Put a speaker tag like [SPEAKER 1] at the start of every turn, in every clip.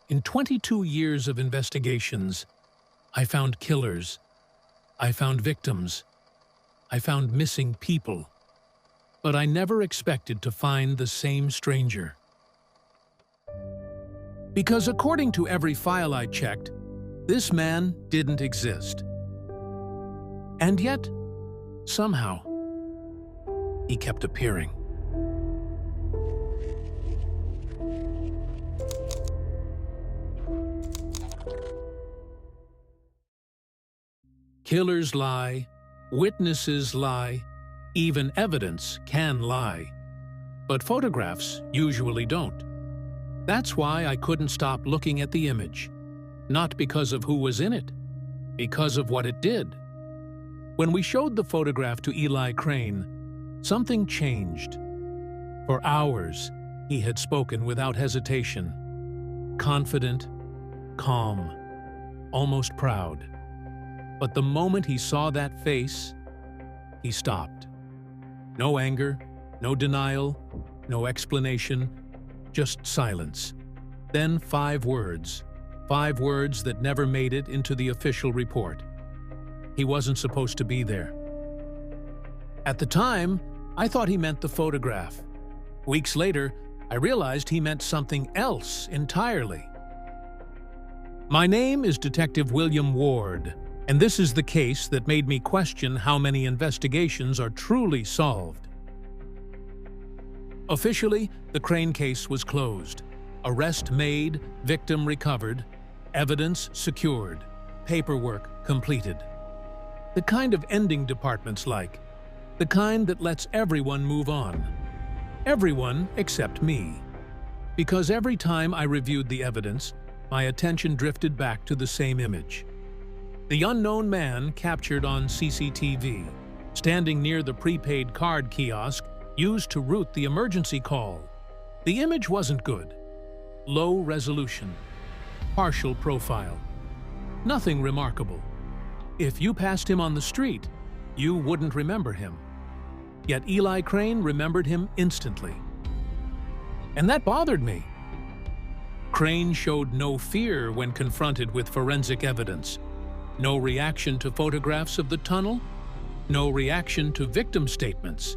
[SPEAKER 1] In 22 years of investigations, I found killers, I found victims, I found missing people, but I never expected to find the same stranger. Because according to every file I checked, this man didn't exist. And yet, somehow, he kept appearing. Killers lie, witnesses lie, even evidence can lie. But photographs usually don't. That's why I couldn't stop looking at the image. Not because of who was in it, because of what it did. When we showed the photograph to Eli Crane, something changed. For hours, he had spoken without hesitation. Confident, calm, almost proud. But the moment he saw that face, he stopped. No anger, no denial, no explanation, just silence. Then 5 words that never made it into the official report. He wasn't supposed to be there. At the time, I thought he meant the photograph. Weeks later, I realized he meant something else entirely. My name is Detective William Ward, and this is the case that made me question how many investigations are truly solved. Officially, the Crane case was closed. Arrest made, victim recovered, evidence secured, paperwork completed. The kind of ending departments like. The kind that lets everyone move on. Everyone except me. Because every time I reviewed the evidence, my attention drifted back to the same image. The unknown man captured on CCTV, standing near the prepaid card kiosk used to route the emergency call. The image wasn't good. Low resolution. Partial profile. Nothing remarkable. If you passed him on the street, you wouldn't remember him. Yet Eli Crane remembered him instantly. And that bothered me. Crane showed no fear when confronted with forensic evidence. No reaction to photographs of the tunnel. No reaction to victim statements.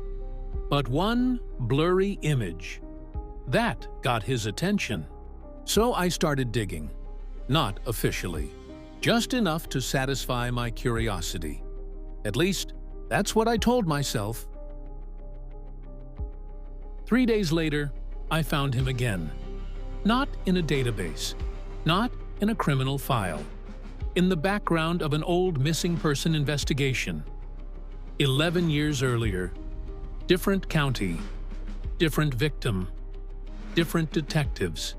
[SPEAKER 1] But one blurry image. That got his attention. So I started digging. Not officially. Just enough to satisfy my curiosity. At least, that's what I told myself. 3 days later, I found him again. Not in a database. Not in a criminal file. In the background of an old missing person investigation. 11 years earlier. Different county. Different victim. Different detectives.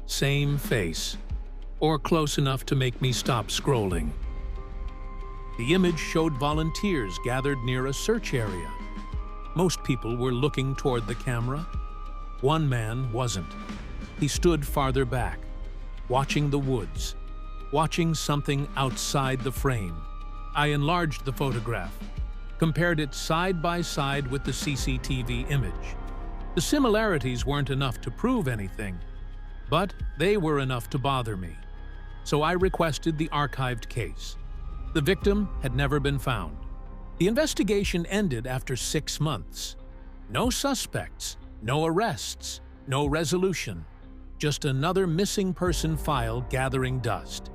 [SPEAKER 1] Same face. Or close enough to make me stop scrolling. The image showed volunteers gathered near a search area. Most people were looking toward the camera. One man wasn't. He stood farther back, watching the woods, watching something outside the frame. I enlarged the photograph, compared it side by side with the CCTV image. The similarities weren't enough to prove anything, but they were enough to bother me. So I requested the archived case. The victim had never been found. The investigation ended after 6 months. No suspects, no arrests, no resolution. Just another missing person file gathering dust.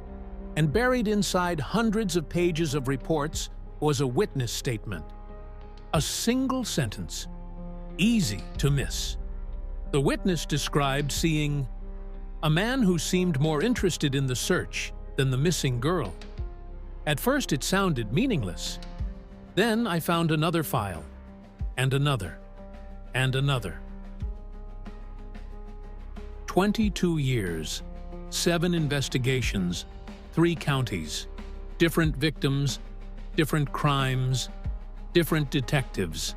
[SPEAKER 1] And buried inside hundreds of pages of reports was a witness statement. A single sentence. Easy to miss. The witness described seeing a man who seemed more interested in the search than the missing girl. At first it sounded meaningless. Then I found another file, and another, and another. 22 years, 7 investigations, 3 counties, different victims, different crimes, different detectives.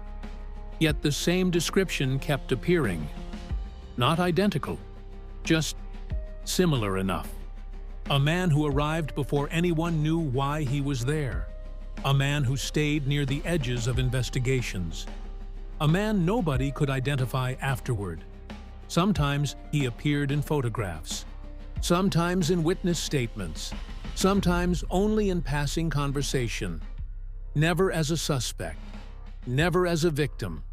[SPEAKER 1] Yet the same description kept appearing. Not identical, just similar enough. A man who arrived before anyone knew why he was there. A man who stayed near the edges of investigations. A man nobody could identify afterward. Sometimes he appeared in photographs. sometimes in witness statements, sometimes only in passing conversation, never as a suspect, never as a victim,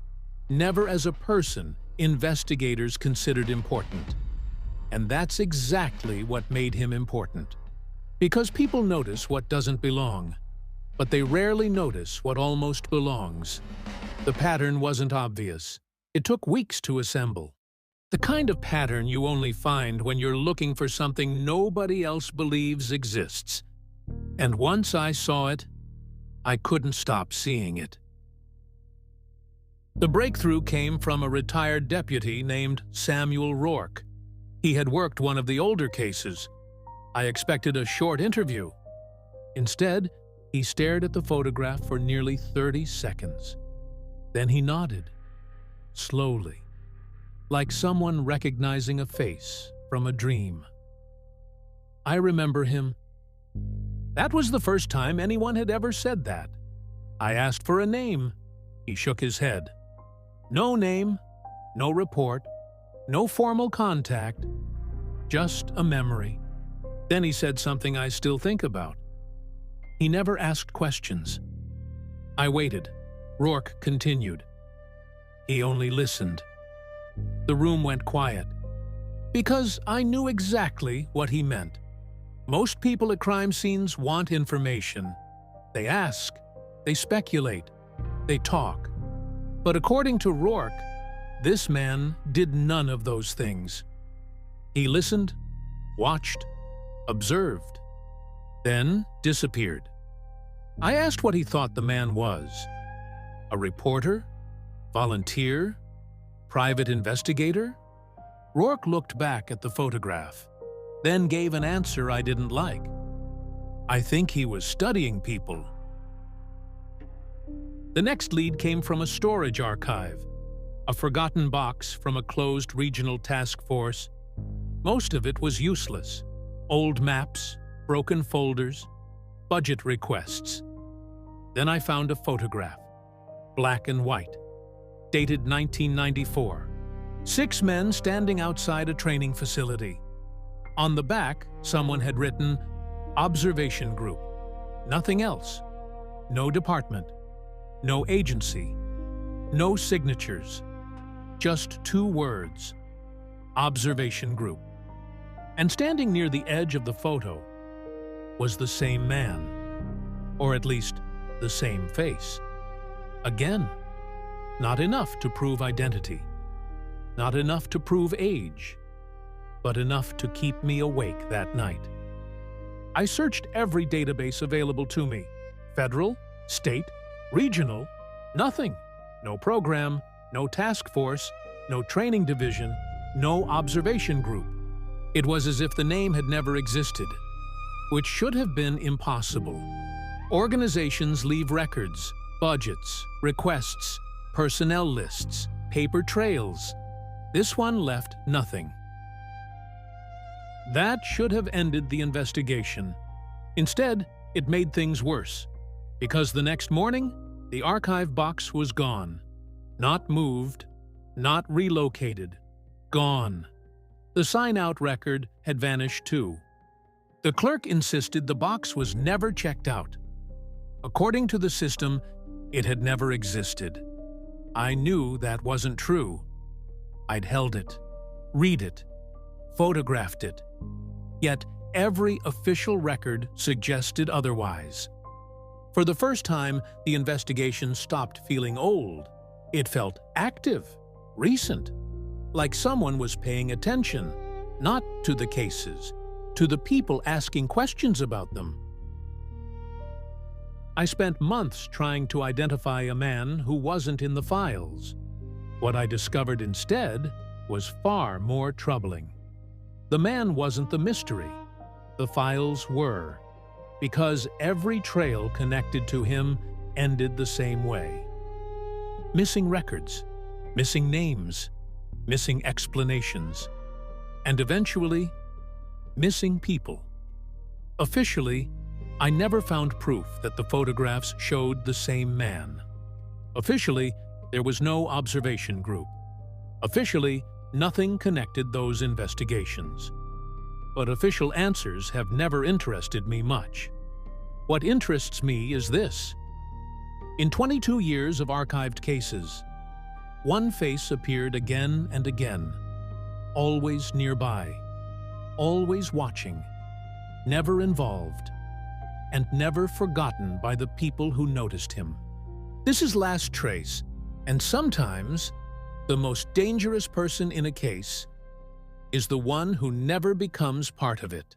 [SPEAKER 1] never as a person investigators considered important. And that's exactly what made him important. Because people notice what doesn't belong, but they rarely notice what almost belongs. The pattern wasn't obvious. It took weeks to assemble. The kind of pattern you only find when you're looking for something nobody else believes exists. And once I saw it, I couldn't stop seeing it. The breakthrough came from a retired deputy named Samuel Rourke. He had worked one of the older cases. I expected a short interview. Instead, he stared at the photograph for nearly 30 seconds. Then he nodded, slowly, like someone recognizing a face from a dream. I remember him. That was the first time anyone had ever said that. I asked for a name. He shook his head. No name, no report, no formal contact, just a memory. Then he said something I still think about. He never asked questions. I waited. Rourke continued. He only listened. The room went quiet. Because I knew exactly what he meant. Most people at crime scenes want information. They ask, they speculate, they talk. But according to Rourke, this man did none of those things. He listened, watched, observed, then disappeared. I asked what he thought the man was. A reporter? Volunteer? Private investigator? Rourke looked back at the photograph, then gave an answer I didn't like. I think he was studying people. The next lead came from a storage archive, a forgotten box from a closed regional task force. Most of it was useless. Old maps, broken folders, budget requests. Then I found a photograph, black and white, dated 1994. 6 men standing outside a training facility. On the back, someone had written, "Observation Group." Nothing else. No department. No agency. No signatures. Just 2 words. Observation Group. And standing near the edge of the photo was the same man. Or at least, the same face. Again, not enough to prove identity. Not enough to prove age. But enough to keep me awake that night. I searched every database available to me. Federal, state, regional, nothing. No program, no task force, no training division, no observation group. It was as if the name had never existed, which should have been impossible. Organizations leave records, budgets, requests, personnel lists, paper trails. This one left nothing. That should have ended the investigation. Instead, it made things worse, because the next morning, the archive box was gone. Not moved, not relocated. Gone. The sign-out record had vanished too. The clerk insisted the box was never checked out. According to the system, it had never existed. I knew that wasn't true. I'd held it, read it, photographed it. Yet every official record suggested otherwise. For the first time, the investigation stopped feeling old. It felt active, recent, like someone was paying attention, not to the cases, to the people asking questions about them. I spent months trying to identify a man who wasn't in the files. What I discovered instead was far more troubling. The man wasn't the mystery. The files were, because every trail connected to him ended the same way. Missing records, missing names, missing explanations, and eventually, missing people. Officially, I never found proof that the photographs showed the same man. Officially, there was no observation group. Officially, nothing connected those investigations. But official answers have never interested me much. What interests me is this. In 22 years of archived cases, one face appeared again and again, always nearby, always watching, never involved, and never forgotten by the people who noticed him. This is last trace, and sometimes the most dangerous person in a case is the one who never becomes part of it.